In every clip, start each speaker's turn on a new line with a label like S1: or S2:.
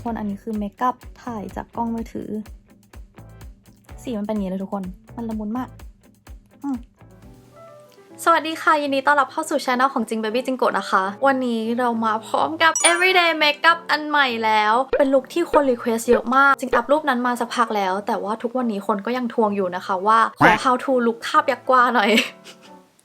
S1: คนอันนี้คือเมคอัพถ่ายจากกล้องมือถือสีมันเป็นอย่างนี้เลยทุกคนมันละมุนมากสวัสดีค่ะยินดีต้อนรับเข้าสู่ช่องของจิงเบบี้จิงโกะนะคะวันนี้เรามาพร้อมกับ everyday makeup อันใหม่แล้วเป็นลุคที่คนรีเควสเยอะมากจิงอัพรูปนั้นมาสักพักแล้วแต่ว่าทุกวันนี้คนก็ยังทวงอยู่นะคะว่าขอ how to look คาบยักษ์กว่าหน่อย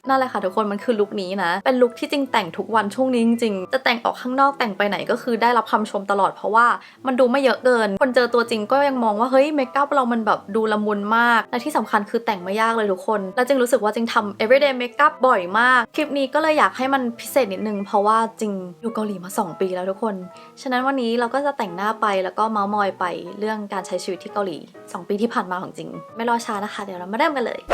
S1: นั่นแหละค่ะทุกคนมันคือลุคนี้นะเป็นลุคที่จริงแต่งทุกวันช่วงนี้จริงๆจะแต่งออกข้างนอกแต่งไปไหนก็คือได้รับคำชมตลอดเพราะว่ามันดูไม่เยอะเกินคนเจอตัวจริงก็ยังมองว่าเฮ้ยเมคอัพเรามันแบบดูละมุนมากและที่สำคัญคือแต่งไม่ยากเลยทุกคนแล้วจริงรู้สึกว่าจริงทำ everyday makeup บ่อยมากคลิปนี้ก็เลยอยากให้มันพิเศษนิดนึงเพราะว่าจริงอยู่เกาหลีมา2 ปีแล้วทุกคนฉะนั้นวันนี้เราก็จะแต่งหน้าไปแล้วก็เมาส์มอยไปเรื่องการใช้ชีวิตที่เกาหลี2 ปีที่ผ่านมาของจริงไม่รอช้านะคะเดี๋ยวเรามาเริ่มกันเลย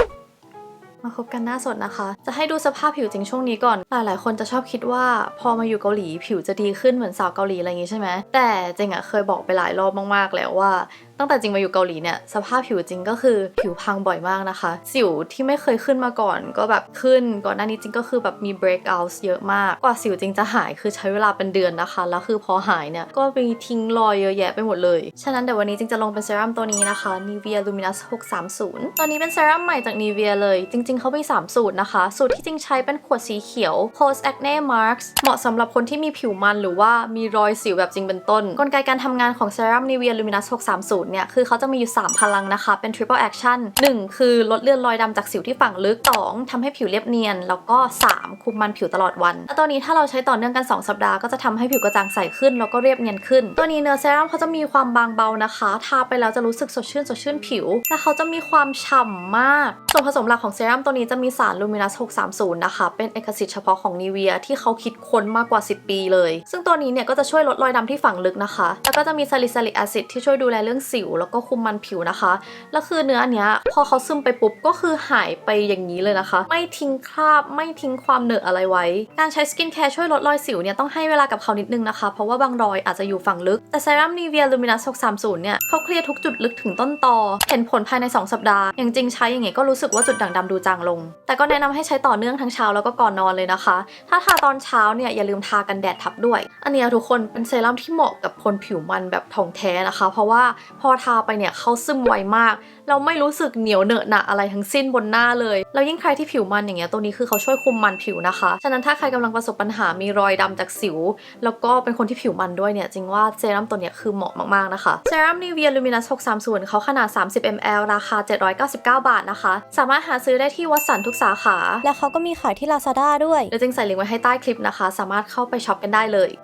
S1: มาคบกันหน้าสดนะคะจะให้ดูสภาพผิวจริงช่วงนี้ก่อนหลายๆคนจะชอบคิดว่าพอมาอยู่เกาหลีผิวจะดีขึ้นเหมือนสาวเกาหลีอะไรอย่างงี้ใช่ไหมแต่จริงอะเคยบอกไปหลายรอบมากๆแล้วว่าตั้งแต่จริงมาอยู่เกาหลีเนี่ยสภาพผิวจริงก็คือผิวพังบ่อยมากนะคะสิวที่ไม่เคยขึ้นมาก่อนก็แบบขึ้นก่อนหน้านี้จริงก็คือแบบมี breakout เยอะมากกว่าสิวจริงจะหายคือใช้เวลาเป็นเดือนนะคะแล้วคือพอหายเนี่ยก็มีทิ้งรอยเยอะแยะไปหมดเลยฉะนั้นเดี๋ยววันนี้จริงจะลงเป็นเซรั่มตัวนี้นะคะ Nivea Luminous 630ตัวนี้เป็นเซรั่มใหม่จาก Nivea เลยจริงๆเขามี3สูตรนะคะสูตรที่จริงใช้เป็นขวดสีเขียว Post Acne Marks เหมาะสำหรับคนที่มีผิวมันหรือว่ามีรอยสิวแบบจริงเป็นต้นกลไกการทำงานของเซรั่ม Nivea Luminous 630เนี่ยคือเขาจะมีอยู่3พลังนะคะเป็น triple action 1คือลดเลือนรอยดำจากสิวที่ฝังลึก2ทำให้ผิวเรียบเนียนแล้วก็3คุมมันผิวตลอดวันแล้วตัวนี้ถ้าเราใช้ต่อเนื่องกัน2สัปดาห์ก็จะทำให้ผิวกระจ่างใสขึ้นแล้วก็เรียบเนียนขึ้นตัวนี้เนื้อเซรั่มเขาจะมีความบางเบานะคะทาไปแล้วจะรู้สึกสดชื่นผิวและเขาจะมีความฉ่ำมากส่วนผสมหลักของเซรั่มตัวนี้จะมีสาร Luminous 630นะคะเป็นเอกสิทธิ์เฉพาะของ Nivea ที่เขาคิดค้นมากกว่า10 ปีเลยซึ่งตัวนี้เนี่ยก็จะช่วยลดรอยดำที่ฝังลึกนะคะแล้วก็จะมีซาลิซิลิกแอซิดที่ช่วยดูแลเรื่องสิวแล้วก็คุมมันผิวนะคะแล้วคือเนื้ออันเนี้ยพอเขาซึมไปปุ๊บก็คือหายไปอย่างนี้เลยนะคะไม่ทิ้งคราบไม่ทิ้งความเหนอะอะไรไว้การใช้สกินแคร์ช่วยลดรอยสิวเนี่ยต้องให้เวลากับเขานิดนึงนะคะเพราะว่าบางรอยอาจจะอยู่ฝั่งลึกแต่เซรั่ม Nivea Luminous 630เนี่ยเขาเคลียร์ทุกจุดลึกถึงต้นตอเห็นผลภายใน2 สัปดาห์อย่างจริงใช้อย่างเงี้ยก็รู้สึกว่าจุดด่างดำดูจางลงแต่ก็แนะนำให้ใช้ต่อเนื่องทั้งเช้าแล้วก็ก่อนนอนเลยนะคะถ้าทาตอนเช้าเนี่ยอย่าลืมทากันแดดทับด้วยอันนี้ทุกคนเป็นเซรั่มที่เหมาะกับคนผิวมันแบบทองแท้นะคะเพราะว่าพอทาไปเนี่ยเขาซึมไวมากเราไม่รู้สึกเหนียวเหนอะหนะอะไรทั้งสิ้นบนหน้าเลยแล้วยิ่งใครที่ผิวมันอย่างเงี้ยตัวนี้คือเขาช่วยคุมมันผิวนะคะฉะนั้นถ้าใครกำลังประสบปัญหามีรอยดำจากสิวแล้วก็เป็นคนที่ผิวมันด้วยเนี่ยจริงว่าเซรั่มตัวเนี้ยคือเหมาะมากๆนะคะเซรั่ม Nivea Luminous 630เขาขนาด30 ml ราคา799 บาทนะคะสามารถหาซื้อได้ที่วัตสันทุกสาขาและเขาก็มีขายที่ Lazada ด้วยเดี๋ยวจริงใส่ลิงก์ไว้ให้ใต้คลิปนะคะสามารถเข้าไปช็อปกันได้เลย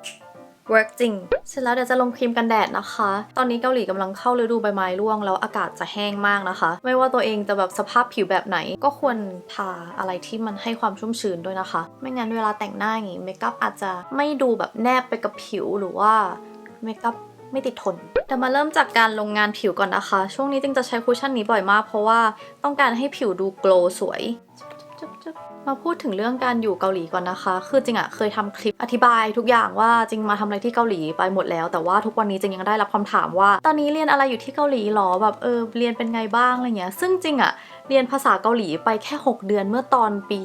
S1: work จริงเสร็จแล้วเดี๋ยวจะลงครีมกันแดดนะคะตอนนี้เกาหลีกำลังเข้าฤดูใบไม้ร่วงแล้วอากาศจะแห้งมากนะคะไม่ว่าตัวเองจะแบบสภาพผิวแบบไหนก็ควรทาอะไรที่มันให้ความชุ่มชื้นด้วยนะคะไม่งั้นเวลาแต่งหน้าอย่างงี้เมคอัพอาจจะไม่ดูแบบแนบไปกับผิวหรือว่าเมคอัพไม่ติดทนแต่มาเริ่มจากการลงงานผิวก่อนนะคะช่วงนี้จริงจะใช้คุชชั่นนี้บ่อยมากเพราะว่าต้องการให้ผิวดูโกลว์สวยมาพูดถึงเรื่องการอยู่เกาหลีก่อนนะคะคือจริงอะเคยทำคลิปอธิบายทุกอย่างว่าจริงมาทำอะไรที่เกาหลีไปหมดแล้วแต่ว่าทุกวันนี้จริงยังได้รับคำถามว่าตอนนี้เรียนอะไรอยู่ที่เกาหลีหรอแบบเรียนเป็นไงบ้างอะไรเงี้ยซึ่งจริงอะเรียนภาษาเกาหลีไปแค่6 เดือนเมื่อตอนปี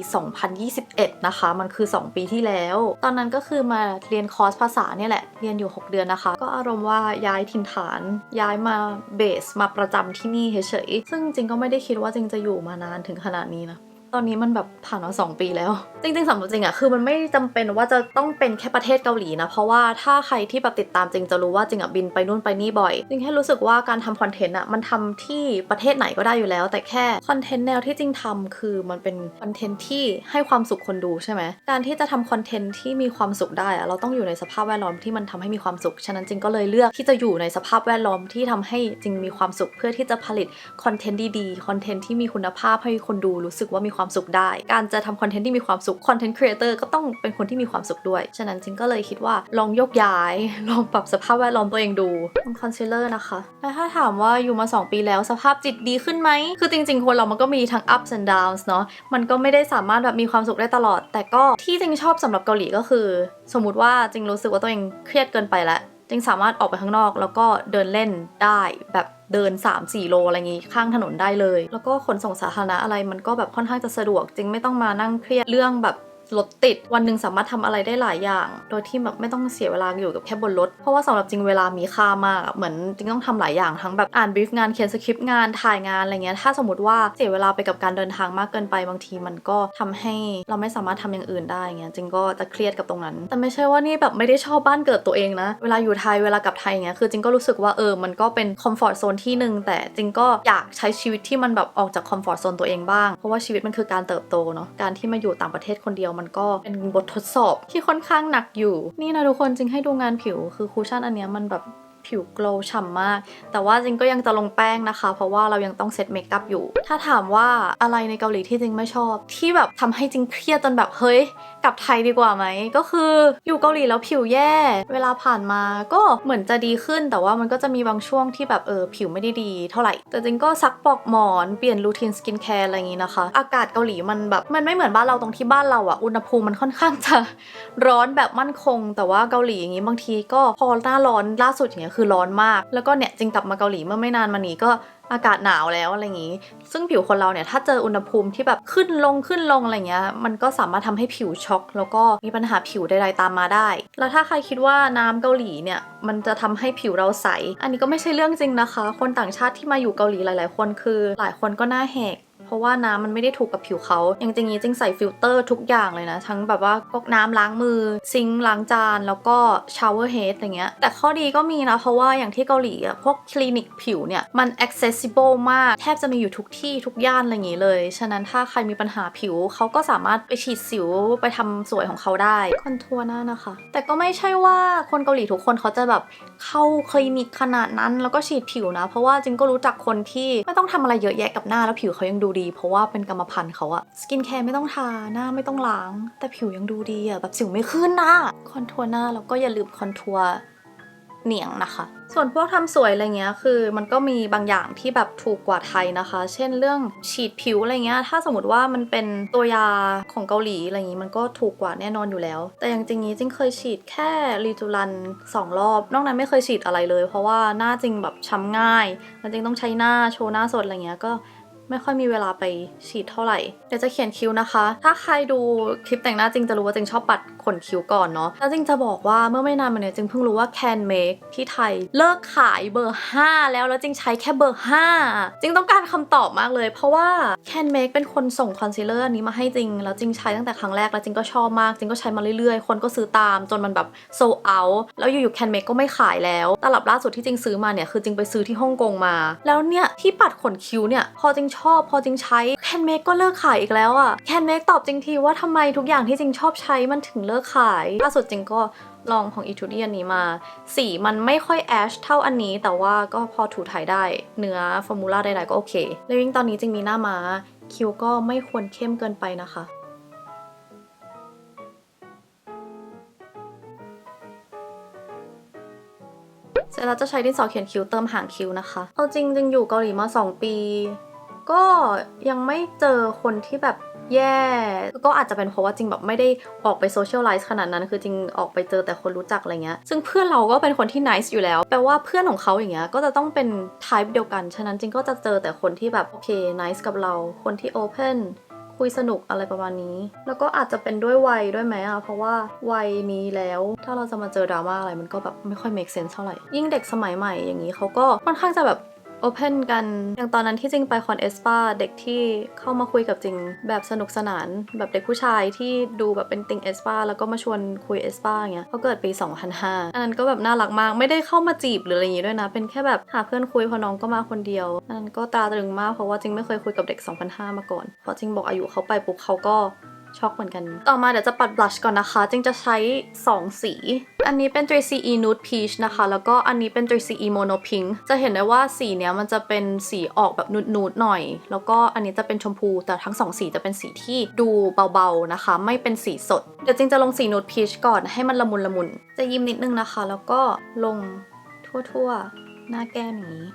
S1: 2021 นะคะมันคือ2 ปีที่แล้วตอนนั้นก็คือมาเรียนคอร์สภาษาเนี่ยแหละเรียนอยู่6 เดือนนะคะก็อารมณ์ว่าย้ายถิ่นฐานย้ายมาเบสมาประจำที่นี่เฉยๆซึ่งจริงก็ไม่ได้คิดว่าจริงจะอยู่มานานถึงขนาดนี้นะตอนนี้มันแบบผ่านมา2 ปีแล้วจริงๆสำหรับจริงอะคือมันไม่จำเป็นว่าจะต้องเป็นแค่ประเทศเกาหลีนะเพราะว่าถ้าใครที่แบบติดตามจริงจะรู้ว่าจริงอะบินไปนู่นไปนี่บ่อยจริงแค่รู้สึกว่าการทำคอนเทนต์อะมันทำที่ประเทศไหนก็ได้อยู่แล้วแต่แค่คอนเทนต์แนวที่จริงทำคือมันเป็นคอนเทนต์ที่ให้ความสุขคนดูใช่ไหมการที่จะทำคอนเทนต์ที่มีความสุขได้อะเราต้องอยู่ในสภาพแวดล้อมที่มันทำให้มีความสุขฉะนั้นจริงก็เลยเลือกที่จะอยู่ในสภาพแวดล้อมที่ทำให้จริงมีความสุขเพื่อที่จะผลิตคอนเทนต์ดีๆคอนเทนต์ที่มีคุณภาพให้คนดูรู้สึกว่ามีความสุขได้การจะทำคอนเทนต์ที่มีความสุขคอนเทนต์ครีเอเตอร์ก็ต้องเป็นคนที่มีความสุขด้วยฉะนั้นจริงก็เลยคิดว่าลองยกย้ายลองปรับสภาพแวดล้อมตัวเองดูเป็นคอนซีลเลอร์นะคะและถ้าถามว่าอยู่มา2 ปีแล้วสภาพจิตดีขึ้นไหมคือจริงๆคนเรามันก็มีทั้ง ups and downs เนาะมันก็ไม่ได้สามารถแบบมีความสุขได้ตลอดแต่ก็ที่จริงชอบสำหรับเกาหลีก็คือสมมุติว่าจริงรู้สึกว่าตัวเองเครียดเกินไปแล้วจริงสามารถออกไปข้างนอกแล้วก็เดินเล่นได้แบบเดิน 3-4 โลอะไรงี้ข้างถนนได้เลยแล้วก็ขนส่งสาธารณะอะไรมันก็แบบค่อนข้างจะสะดวกจริงไม่ต้องมานั่งเครียดเรื่องแบบ รถติดวันหนึ่งสามารถทำอะไรได้หลายอย่างโดยที่แบบไม่ต้องเสียเวลาอยู่กับแค่บนรถเพราะว่าสำหรับจริงเวลามีค่ามากเหมือนจริงต้องทำหลายอย่างทั้งแบบอ่านบรีฟงานเขียนสคริปต์งานถ่ายงานอะไรเงี้ยถ้าสมมติว่าเสียเวลาไปกับการเดินทางมากเกินไปบางทีมันก็ทำให้เราไม่สามารถทำอย่างอื่นได้เงี้ยจริงก็จะเครียดกับตรงนั้นแต่ไม่ใช่ว่านี่แบบไม่ได้ชอบบ้านเกิดตัวเองนะเวลาอยู่ไทยเวลากลับไทยเงี้ยคือจริงก็รู้สึกว่ามันก็เป็นคอมฟอร์ตโซนที่นึงแต่จริงก็อยากใช้ชีวิตที่มันแบบออกจากคอมฟอร์ตโซนตัวเองบ้างเพราะว่าชีวิตมันคือการเติบโตเนาะการที่มาอยู่ต่างประเทศคนเดียวมันก็เป็นบททดสอบที่ค่อนข้างหนักอยู่นี่นะทุกคนจริงให้ดูงานผิวคือคูชั่นอันเนี้ยมันแบบผิวโกลว์ฉ่ำมากแต่ว่าจริงก็ยังจะลงแป้งนะคะเพราะว่าเรายังต้องเซตเมคอัพอยู่ถ้าถามว่าอะไรในเกาหลีที่จริงไม่ชอบที่แบบทำให้จริงเครียดจนแบบเฮ้ยกลับไทยดีกว่าไหมก็คืออยู่เกาหลีแล้วผิวแย่เวลาผ่านมาก็เหมือนจะดีขึ้นแต่ว่ามันก็จะมีบางช่วงที่แบบผิวไม่ได้ดีเท่าไหร่แต่จริงก็ซักปลอกหมอนเปลี่ยนรูทีนสกินแคร์อะไรอย่างนี้นะคะอากาศเกาหลีมันแบบมันไม่เหมือนบ้านเราตรงที่บ้านเราอะอุณหภูมิมันค่อนข้างจะร้อนแบบมั่นคงแต่ว่าเกาหลีอย่างนี้บางทีก็พอหน้าร้อนล่าสุดอย่างเงี้ยคือร้อนมากแล้วก็เนี่ยจริงกลับมาเกาหลีเมื่อไม่นานมานี้ก็อากาศหนาวแล้วอะไรอย่างนี้ซึ่งผิวคนเราเนี่ยถ้าเจออุณหภูมิที่แบบขึ้นลงอะไรเงี้ยมันก็สามารถทำให้ผิวช็อกแล้วก็มีปัญหาผิวใดๆตามมาได้แล้วถ้าใครคิดว่าน้ำเกาหลีเนี่ยมันจะทำให้ผิวเราใสอันนี้ก็ไม่ใช่เรื่องจริงนะคะคนต่างชาติที่มาอยู่เกาหลีหลายๆคนคือหลายคนก็หน้าแหกเพราะว่าน้ำมันไม่ได้ถูกกับผิวเขาอย่างจริงๆจริงใส่ฟิลเตอร์ทุกอย่างเลยนะทั้งแบบว่าก๊อกน้ำล้างมือซิงค์ล้างจานแล้วก็ชาวเวอร์เฮดอะไรเงี้ยแต่ข้อดีก็มีนะเพราะว่าอย่างที่เกาหลีอ่ะพวกคลินิกผิวเนี่ยมัน accessible มากแทบจะมีอยู่ทุกที่ทุกย่านอะไรอย่างงี้เลยฉะนั้นถ้าใครมีปัญหาผิวเขาก็สามารถไปฉีดสิวไปทำสวยของเขาได้คอนทัวร์หน้านะคะแต่ก็ไม่ใช่ว่าคนเกาหลีทุกคนเขาจะแบบเข้าคลินิกขนาดนั้นแล้วก็ฉีดผิวนะเพราะว่าจริงก็รู้จักคนที่ไม่ต้องทำอะไรเยอะแยะกับหน้าแล้วผิวเขายังดูดีเพราะว่าเป็นกรรมพันธุ์เขาอะสกินแคร์ไม่ต้องทาหน้าไม่ต้องล้างแต่ผิวยังดูดีอะแบบสิวไม่ขึ้นนะคอนทัวร์หน้าแล้วก็อย่าลืมคอนทัวร์เหนียงนะคะส่วนพวกทำสวยอะไรเงี้ยคือมันก็มีบางอย่างที่แบบถูกกว่าไทยนะคะเช่นเรื่องฉีดผิวอะไรเงี้ยถ้าสมมติว่ามันเป็นตัวยาของเกาหลีอะไรอย่างงี้มันก็ถูกกว่าแน่นอนอยู่แล้วแต่อย่างจริงนี้จริงเคยฉีดแค่รีจูรัน2 รอบนอกนั้นไม่เคยฉีดอะไรเลยเพราะว่าหน้าจริงแบบช้ำง่ายแล้วจริงต้องใช้หน้าโชว์หน้าสดอะไรเงี้ยก็ไม่ค่อยมีเวลาไปฉีดเท่าไหร่เดี๋ยวจะเขียนคิ้วนะคะถ้าใครดูคลิปแต่งหน้าจริงจะรู้ว่าจริงชอบปัดขนคิ้วก่อนเนาะแล้วจริงจะบอกว่าเมื่อไม่นานมาเนี่ยจริงเพิ่งรู้ว่า Can Make ที่ไทยเลิกขายเบอร์5แล้วจริงใช้แค่เบอร์5จริงต้องการคำตอบมากเลยเพราะว่า Can Make เป็นคนส่งคอนซีลเลอร์นี้มาให้จริงแล้วจริงใช้ตั้งแต่ครั้งแรกแล้วจริงก็ชอบมากจริงก็ใช้มาเรื่อยๆคนก็ซื้อตามจนมันแบบโซลด์เอาท์แล้วอยู่ๆ Can Make ก็ไม่ขายแล้วตลับล่าสุดที่จริงซื้อมาเนี่ยคือจริงไปซื้อที่ฮ่องกงมาแล้วเนี่ยที่ปัดขนคิ้วเนี่ยพอจริงชอบพอจริงใช้ Can Make ก็เลิกขายอีกแล้วอ่ะ Can Make ตอบจริงทีว่าทำไมทุกอย่างที่จริงชอบใช้มันถึงเลิกขายล่าสุดจริงก็ลองของ Etude อันนี้มาสีมันไม่ค่อยแอชเท่าอันนี้แต่ว่าก็พอถูถ่ายได้เนื้อฟอร์มูล่าใดๆก็โอเคแล้วยิ่งตอนนี้จริงมีหน้าม้าคิ้วก็ไม่ควรเข้มเกินไปนะคะเสร็จแล้วจะใช้ดินสอเขียนคิ้วเติมหางคิ้วนะคะเอาจริงอยู่เกาหลีมา2 ปีก็ยังไม่เจอคนที่แบบแย่ก็อาจจะเป็นเพราะว่าจริงแบบไม่ได้ออกไปโซเชียลไลฟ์ขนาดนั้นคือจริงออกไปเจอแต่คนรู้จักอะไรเงี้ยซึ่งเพื่อนเราก็เป็นคนที่ nice อยู่แล้วแปลว่าเพื่อนของเขาอย่างเงี้ยก็จะต้องเป็น type เดียวกันฉะนั้นจริงก็จะเจอแต่คนที่แบบโอเค nice กับเราคนที่ openคุยสนุกอะไรประมาณนี้แล้วก็อาจจะเป็นด้วยวัยด้วยไหมอะเพราะว่าวัยนี้แล้วถ้าเราจะมาเจอดราม่าอะไรมันก็แบบไม่ค่อย make sense เท่าไหร่ยิ่งเด็กสมัยใหม่อย่างนี้เขาก็ค่อนข้างจะแบบopen กันอย่างตอนนั้นที่จริงไปคอนเอสปาเด็กที่เข้ามาคุยกับจริงแบบสนุกสนานแบบเด็กผู้ชายที่ดูแบบเป็นติงเอสปาแล้วก็มาชวนคุยเอสปาอย่างเงี้ยเขาเกิดปี 2005 อันนั้นก็แบบน่ารักมากไม่ได้เข้ามาจีบหรืออะไรอย่างงี้ด้วยนะเป็นแค่แบบหาเพื่อนคุยเพราะน้องก็มาคนเดียวอันนั้นก็ตราตรึงมากเพราะว่าจริงไม่เคยคุยกับเด็ก 2005 มาก่อนพอจริงบอกอายุเขาไปปุ๊บเขาก็ช็อกเหมือนกันต่อมาเดี๋ยวจะปัดบลัชก่อนนะคะจริงจะใช้2 สีอันนี้เป็น 3CE Nude Peach นะคะแล้วก็อันนี้เป็น 3CE Mono Pink จะเห็นได้ว่าสีเนี้ยมันจะเป็นสีออกแบบนูดๆหน่อยแล้วก็อันนี้จะเป็นชมพูแต่ทั้ง2สีจะเป็นสีที่ดูเบาๆนะคะไม่เป็นสีสดเดี๋ยวจริงจะลงสี Nude Peach ก่อนให้มันละมุนจะยิ้มนิดนึงนะคะแล้วก็ลงทั่วๆหน้าแก้มอย่างนี้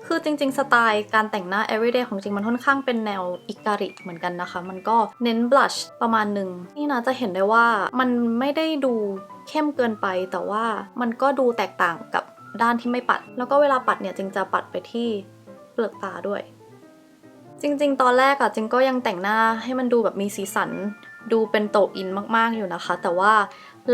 S1: คือจริงๆสไตล์การแต่งหน้า everyday ของจริงมันค่อนข้างเป็นแนวอิการิเหมือนกันนะคะมันก็เน้นบลัชประมาณหนึ่งนี่นะจะเห็นได้ว่ามันไม่ได้ดูเข้มเกินไปแต่ว่ามันก็ดูแตกต่างกับด้านที่ไม่ปัดแล้วก็เวลาปัดเนี่ยจริงจะปัดไปที่เปลือกตาด้วยจริงๆตอนแรกอะจริงก็ยังแต่งหน้าให้มันดูแบบมีสีสัน ดูเป็นโตอินมากๆอยู่นะคะแต่ว่า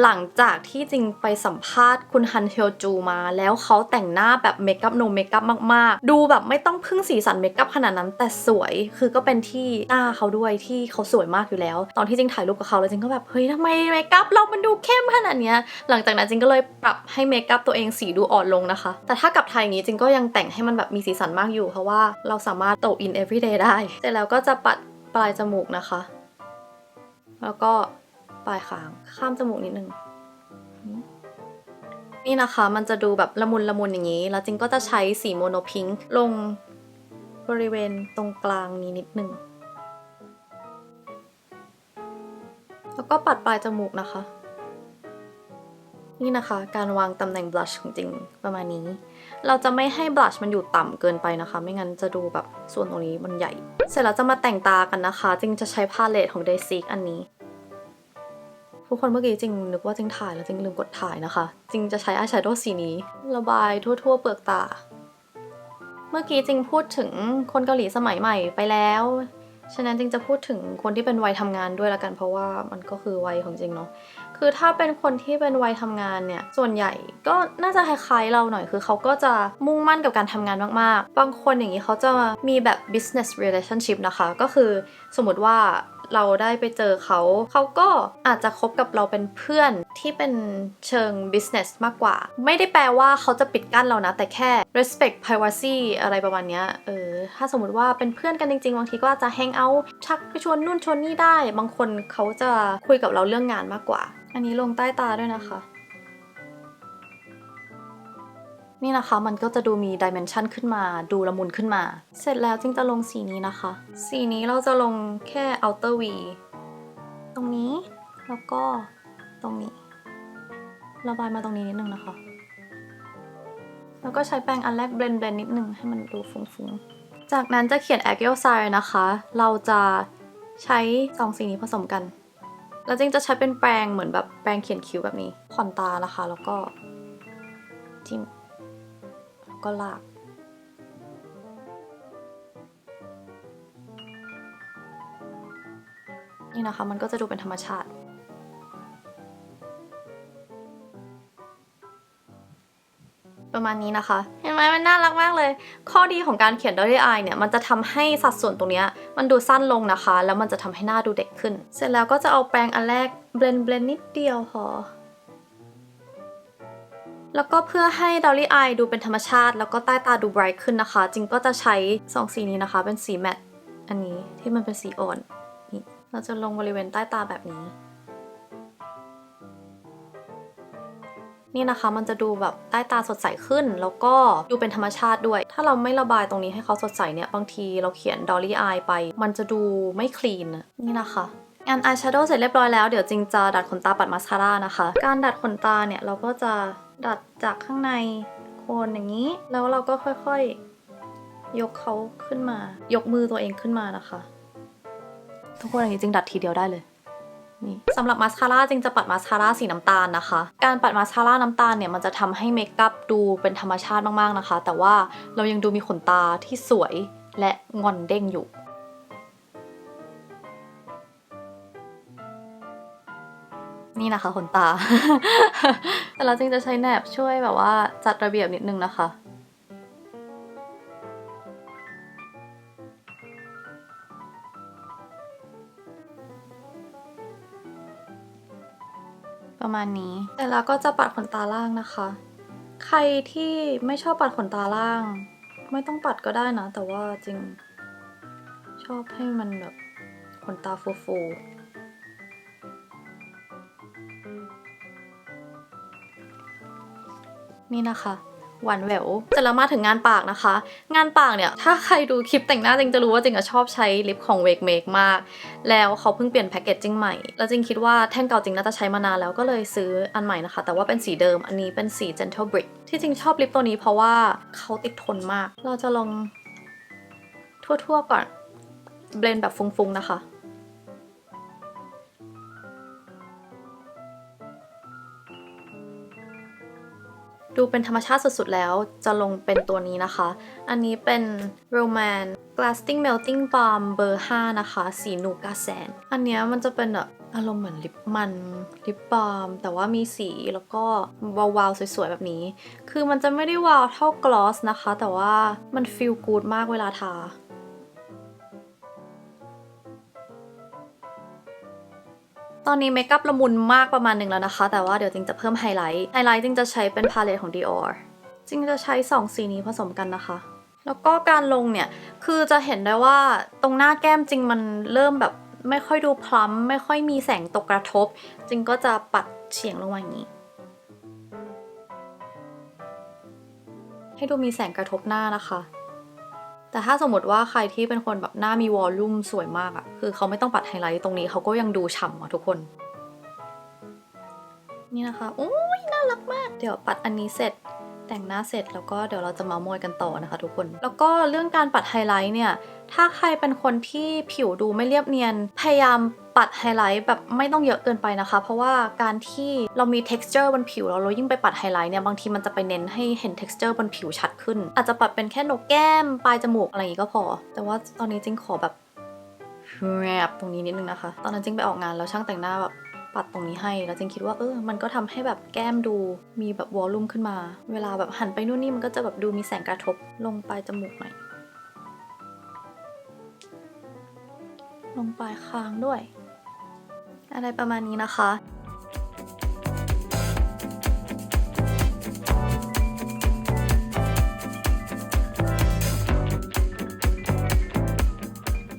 S1: หลังจากที่จริงไปสัมภาษณ์คุณฮันเฮลจูมาแล้วเขาแต่งหน้าแบบเมคอัพโนเมคอัพมากๆดูแบบไม่ต้องพึ่งสีสันเมคอัพขนาดนั้นแต่สวยคือก็เป็นที่หน้าเขาด้วยที่เขาสวยมากอยู่แล้วตอนที่จริงถ่ายรูปกับเขาแล้วจริงก็แบบเฮ้ยทำไมเมคอัพเรามันดูเข้มขนาดเนี้ยหลังจากนั้นจริงก็เลยปรับให้เมคอัพตัวเองสีดูอ่อนลงนะคะแต่ถ้ากลับไทยอย่างนี้จริงก็ยังแต่งให้มันแบบมีสีสันมากอยู่เพราะว่าเราสามารถโตอิน everyday ได้เสร็จแล้วก็จะปัดปลายจมูกนะคะแล้วก็ปลายคางข้ามจมูกนิดนึงนี่นะคะมันจะดูแบบละมุนละมุนอย่างนี้แล้วจริงก็จะใช้สีโมโนพิงค์ลงบริเวณตรงกลางนี้นิดนึงแล้วก็ปัดปลายจมูกนะคะนี่นะคะการวางตำแหน่งบลัชของจริงประมาณนี้เราจะไม่ให้บลัชมันอยู่ต่ำเกินไปนะคะไม่งั้นจะดูแบบส่วนตรงนี้มันใหญ่เสร็จแล้วจะมาแต่งตากันนะคะจริงจะใช้พาเลตของ Dayseek อันนี้ทุกคนเมื่อกี้จริงนึกว่าจริงถ่ายแล้วจริงลืมกดถ่ายนะคะจริงจะใช้อายแชโดว์สีนี้ระบายทั่วๆเปลือกตาเมื่อกี้จริงพูดถึงคนเกาหลีสมัยใหม่ไปแล้วฉะนั้นจริงจะพูดถึงคนที่เป็นวัยทำงานด้วยละกันเพราะว่ามันก็คือวัยของจริงเนาะคือถ้าเป็นคนที่เป็นวัยทำงานเนี่ยส่วนใหญ่ก็น่าจะคล้ายๆเราหน่อยคือเขาก็จะมุ่งมั่นกับการทำงานมากๆบางคนอย่างนี้เขาจะมีแบบ business relationship นะคะก็คือสมมติว่าเราได้ไปเจอเขาก็อาจจะคบกับเราเป็นเพื่อนที่เป็นเชิง business มากกว่าไม่ได้แปลว่าเขาจะปิดกั้นเรานะแต่แค่ respect privacy อะไรประมาณเนี้ยถ้าสมมติว่าเป็นเพื่อนกันจริงๆบางทีก็อาจจะ hang out ชักไปชวนนู่นชวนนี่ได้บางคนเขาจะคุยกับเราเรื่องงานมากกว่าอันนี้ลงใต้ตาด้วยนะคะนี่นะคะมันก็จะดูมีดิเมนชันขึ้นมาดูละมุนขึ้นมาเสร็จแล้วจริงจะลงสีนี้นะคะสีนี้เราจะลงแค่ outer V ตรงนี้แล้วก็ตรงนี้ระบายมาตรงนี้นิดนึงนะคะแล้วก็ใช้แปรงอันแรกเบลนนิดนึงให้มันดูฟุ้งๆจากนั้นจะเขียน Aegyo Sign นะคะเราจะใช้2สีนี้ผสมกันแล้วจริงจะใช้เป็นแปรงเหมือนแบบแปรงเขียนคิ้วแบบนี้ผ่อนตานะคะแล้วก็จิ้มแล้วก็ลากนี่นะคะมันก็จะดูเป็นธรรมชาติประมาณนี้นะคะเห็นไหมมันน่ารักมากเลยข้อดีของการเขียน Dotted Eye เนี่ยมันจะทำให้สัดส่วนตรงนี้มันดูสั้นลงนะคะแล้วมันจะทำให้หน้าดูเด็กขึ้นเสร็จแล้วก็จะเอาแปรงอันแรกเบลนนิดเดียวพอแล้วก็เพื่อให้ Dolly Eye ดูเป็นธรรมชาติแล้วก็ใต้ตาดูไบรท์ขึ้นนะคะจริงก็จะใช้2สีนี้นะคะเป็นสีแมตต์อันนี้ที่มันเป็นสีอ่อนนี่เราจะลงบริเวณใต้ตาแบบนี้นี่นะคะมันจะดูแบบใต้ตาสดใสขึ้นแล้วก็ดูเป็นธรรมชาติด้วยถ้าเราไม่ระบายตรงนี้ให้เขาสดใสเนี่ยบางทีเราเขียน Dolly Eye ไปมันจะดูไม่คลีนนี่นะคะงานอายแชโดว์เสร็จเรียบร้อยแล้วเดี๋ยวจริงจะดัดขนตาปัดมาสคาร่านะคะการดัดขนตาเนี่ยเราก็จะดัดจากข้างในโคนอย่างนี้แล้วเราก็ค่อยๆยกเขาขึ้นมายกมือตัวเองขึ้นมานะคะทุกคนอย่างนี้จริงดัดทีเดียวได้เลยนี่สำหรับมาสคาร่าจริงจะปัดมาสคาร่าสีน้ำตาลนะคะการปัดมาสคาร่าน้ำตาลเนี่ยมันจะทำให้เมคอัพดูเป็นธรรมชาติมากๆนะคะแต่ว่าเรายังดูมีขนตาที่สวยและงอนเด้งอยู่นี่นะคะขนตา แต่เราจริงจะใช้แหนบช่วยแบบว่าจัดระเบียบนิดนึงนะคะประมาณนี้แต่แล้วก็จะปัดขนตาล่างนะคะใครที่ไม่ชอบปัดขนตาล่างไม่ต้องปัดก็ได้นะแต่ว่าจริงชอบให้มันแบบขนตาฟูๆนี่นะคะหวานแหววเสร็จแล้วมาถึงงานปากนะคะงานปากเนี่ยถ้าใครดูคลิปแต่งหน้าจริงจะรู้ว่าจริงชอบใช้ลิปของ Wake Make มากแล้วเขาเพิ่งเปลี่ยนแพคเกจจิ้งใหม่แล้วจริงคิดว่าแท่งเก่าจริงน่าจะใช้มานานแล้วก็เลยซื้ออันใหม่นะคะแต่ว่าเป็นสีเดิมอันนี้เป็นสี Gentle Brick ที่จริงชอบลิปตัวนี้เพราะว่าเขาติดทนมากเราจะลองทั่วๆก่อนเบลนแบบฟุ้งๆนะคะ ดูเป็นธรรมชาติสุดๆแล้วจะลงเป็นตัวนี้นะคะอันนี้เป็น Roman Lasting Melting Balm เบอร์ 5 นะคะสีนูกาแซนอันเนี้ยมันจะเป็นแบบอารมณ์เหมือนลิปมันลิปบาล์มแต่ว่ามีสีแล้วก็วาวๆสวยๆแบบนี้คือมันจะไม่ได้วาวเท่ากลอสนะคะแต่ว่ามันฟีลกูดมากเวลาทาตอนนี้เมคอัพละมุนมากประมาณหนึ่งแล้วนะคะแต่ว่าเดี๋ยวจริงจะเพิ่มไฮไลท์จริงจะใช้เป็นพาเลตของ Dior จริงจะใช้2สีนี้ผสมกันนะคะแล้วก็การลงเนี่ยคือจะเห็นได้ว่าตรงหน้าแก้มจริงมันเริ่มแบบไม่ค่อยดูพลั้มไม่ค่อยมีแสงตกกระทบจริงก็จะปัดเฉียงลงมาอย่างนี้ให้ดูมีแสงกระทบหน้านะคะแต่ถ้าสมมติว่าใครที่เป็นคนแบบหน้ามีวอลลุ่มสวยมากอะคือเขาไม่ต้องปัดไฮไลท์ตรงนี้เขาก็ยังดูฉ่ำอะทุกคนนี่นะคะโอ้ยน่ารักมากเดี๋ยวปัดอันนี้เสร็จแต่งหน้าเสร็จแล้วก็เดี๋ยวเราจะเมาท์มอยกันต่อนะคะทุกคนแล้วก็เรื่องการปัดไฮไลท์เนี่ยถ้าใครเป็นคนที่ผิวดูไม่เรียบเนียนพยายามปัดไฮไลท์แบบไม่ต้องเยอะเกินไปนะคะเพราะว่าการที่เรามี texture บนผิวเรายิ่งไปปัดไฮไลท์เนี่ยบางทีมันจะไปเน้นให้เห็น texture บนผิวชัดขึ้นอาจจะปัดเป็นแค่โหนกแก้มปลายจมูกอะไรอย่างนี้ก็พอแต่ว่าตอนนี้จริงขอแบบแรบตรงนี้นิดนึงนะคะตอนนั้นจริงไปออกงานแล้วช่างแต่งหน้าแบบปัดตรงนี้ให้แล้วจริงคิดว่ามันก็ทำให้แบบแก้มดูมีแบบวอลลุ่มขึ้นมาเวลาแบบหันไปนู่นนี่มันก็จะแบบดูมีแสงกระทบลงปลายจมูกหน่อยลงปลายคางด้วยอะไรประมาณนี้นะคะ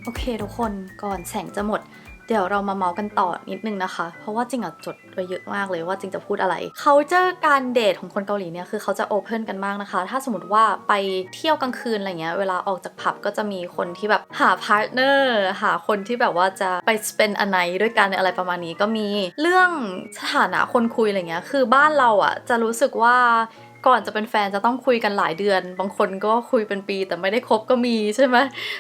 S1: โอเคทุกคนก่อนแสงจะหมดเดี๋ยวเรามาเมาส์กันต่อนิดนึงนะคะเพราะว่าจริงจดไว้เยอะมากเลยว่าจริงจะพูดอะไรcultureการเดทของคนเกาหลีเนี่ยคือเขาจะโอเพนกันมากนะคะถ้าสมมติว่าไปเที่ยวกลางคืนอะไรเงี้ยเวลาออกจากผับก็จะมีคนที่แบบหาพาร์ทเนอร์หาคนที่แบบว่าจะไปสเปนอันไหนด้วยกันอะไรประมาณนี้ก็มีเรื่องสถานะคนคุยอะไรเงี้ยคือบ้านเราอ่ะจะรู้สึกว่าก่อนจะเป็นแฟนจะต้องคุยกันหลายเดือนบางคนก็คุยเป็นปีแต่ไม่ได้คบก็มีใช่ไหม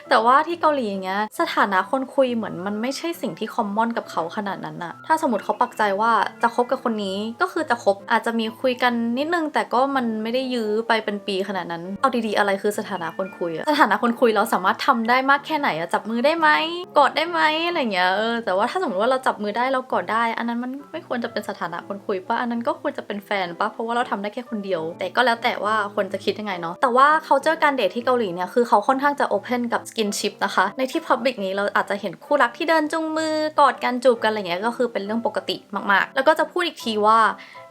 S1: แต่ว่าที่เกาหลีอย่างเงี้ยสถานะคนคุยเหมือนมันไม่ใช่สิ่งที่คอมมอนกับเขาขนาดนั้นอะถ้าสมมติเขาปักใจว่าจะคบกับคนนี้ก็คือจะคบอาจจะมีคุยกันนิดนึงแต่ก็มันไม่ได้ยื้อไปเป็นปีขนาดนั้นเอาดีๆอะไรคือสถานะคนคุยอะสถานะคนคุยเราสามารถทำได้มากแค่ไหนอะจับมือได้ไหมกอดได้ไหมอะไรเงี้ยแต่ว่าถ้าสมมติว่าเราจับมือได้เรากอดได้อันนั้นมันไม่ควรจะเป็นสถานะคนคุยป่ะอันนั้นก็ควรจะเป็นแฟนป่ะเพราะว่าเราทำได้แค่คนเดียวแต่ก็แล้วแต่ว่าคนจะคิดยังไงเนาะแต่ว่าเขาเจอการเดทที่เกาหลีเนี่ยคือเขาค่อนข้างจะโอเพนกับสกินชิพนะคะในที่ Public นี้เราอาจจะเห็นคู่รักที่เดินจุงมือกอดกันจูบกันอะไรเงี้ยก็คือเป็นเรื่องปกติมากๆแล้วก็จะพูดอีกทีว่า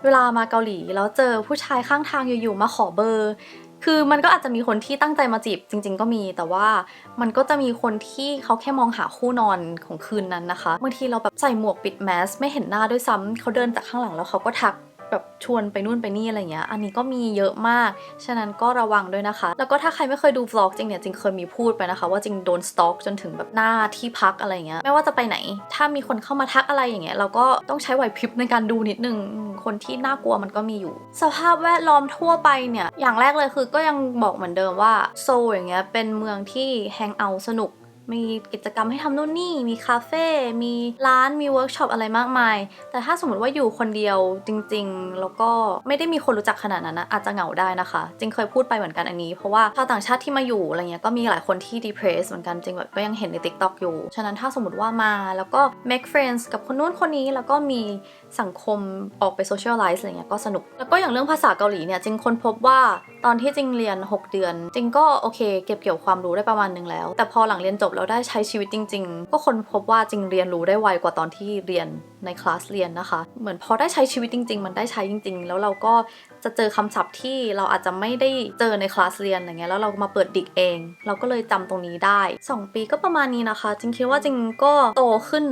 S1: เวลามาเกาหลีแล้วเจอผู้ชายข้างทางอยู่ๆมาขอเบอร์คือมันก็อาจจะมีคนที่ตั้งใจมาจีบจริงๆก็มีแต่ว่ามันก็จะมีคนที่เขาแค่มองหาคู่นอนของคืนนั้นนะคะบางทีเราแบบใส่หมวกปิดแมสไม่เห็นหน้าด้วยซ้ำเขาเดินจากข้างหลังแล้วเขาก็ทักแบบชวนไปนู่นไปนี่อะไรเงี้ยอันนี้ก็มีเยอะมากฉะนั้นก็ระวังด้วยนะคะแล้วก็ถ้าใครไม่เคยดูวล็อกจริงเนี่ยจริงเคยมีพูดไปนะคะว่าจริงโดนสต็อกจนถึงแบบหน้าที่พักอะไรเงี้ยไม่ว่าจะไปไหนถ้ามีคนเข้ามาทักอะไรอย่างเงี้ยเราก็ต้องใช้ไหวพริบในการดูนิดนึงคนที่น่ากลัวมันก็มีอยู่สภาพแวดล้อมทั่วไปเนี่ยอย่างแรกเลยคือก็ยังบอกเหมือนเดิมว่าโซลอย่างเงี้ยเป็นเมืองที่แฮงเอาท์สนุกมีกิจกรรมให้ทำนู่นนี่มีคาเฟ่มีร้านมีเวิร์กช็อปอะไรมากมายแต่ถ้าสมมติว่าอยู่คนเดียวจริงๆแล้วก็ไม่ได้มีคนรู้จักขนาดนั้นนะอาจจะเหงาได้นะคะจริงเคยพูดไปเหมือนกันอันนี้เพราะว่าชาวต่างชาติที่มาอยู่อะไรเงี้ยก็มีหลายคนที่ depressed เหมือนกันจริงแบบก็ยังเห็นใน TikTok อยู่ฉะนั้นถ้าสมมติว่ามาแล้วก็ make friends กับคนนู้นคนนี้แล้วก็มีสังคมออกไป socialize อะไรเงี้ยก็สนุกแล้วก็อย่างเรื่องภาษาเกาหลีเนี่ยจริงคนพบว่าตอนที่จริงเรียน6 เดือนจริงก็โอเคเก็บเกี่ยวความรู้ได้ประมาณนึงแล้วแต่พอหลังเรียนจบแล้วได้ใช้ชีวิตจริงๆก็คนพบว่าจริงเรียนรู้ได้ไวกว่าตอนที่เรียนในคลาสเรียนนะคะเหมือนพอได้ใช้ชีวิตจริงๆมันได้ใช้จริงๆแล้วเราก็จะเจอคำศัพท์ที่เราอาจจะไม่ได้เจอในคลาสเรียนอะไรเงี้ยแล้วเรามาเปิดดิกเองเราก็เลยจำตรงนี้ได้2 ปีก็ประมาณนี้นะคะจริงคิดว่าจริงก็โตขึ้น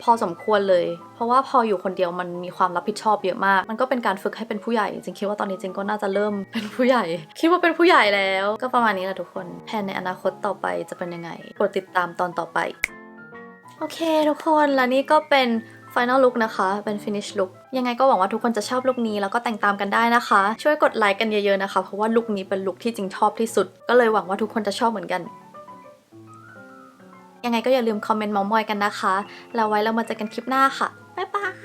S1: พอสมควรเลยเพราะว่าพออยู่คนเดียวมันมีความรับผิดชอบเยอะมากมันก็เป็นการฝึกให้เป็นผู้ใหญ่จริงคิดว่าตอนนี้จริงก็น่าจะเริ่มเป็นผู้ใหญ่คิดว่าเป็นผู้ใหญ่แล้วก็ประมาณนี้แหละทุกคนแผนในอนาคตต่อไปจะเป็นยังไงโปรดติดตามตอนต่อไปโอเคทุกคนและนี่ก็เป็น Final Look นะคะเป็น Finish Look ยังไงก็หวังว่าทุกคนจะชอบลุคนี้แล้วก็แต่งตามกันได้นะคะช่วยกดไลค์กันเยอะๆนะคะเพราะว่าลุคนี้เป็นลุคที่จริงชอบที่สุดก็เลยหวังว่าทุกคนจะชอบเหมือนกันยังไงก็อย่าลืมคอมเมนต์เม้าท์มอยกันนะคะแล้วไว้เรามาเจอกันคลิปหน้าค่ะบ๊ายบาย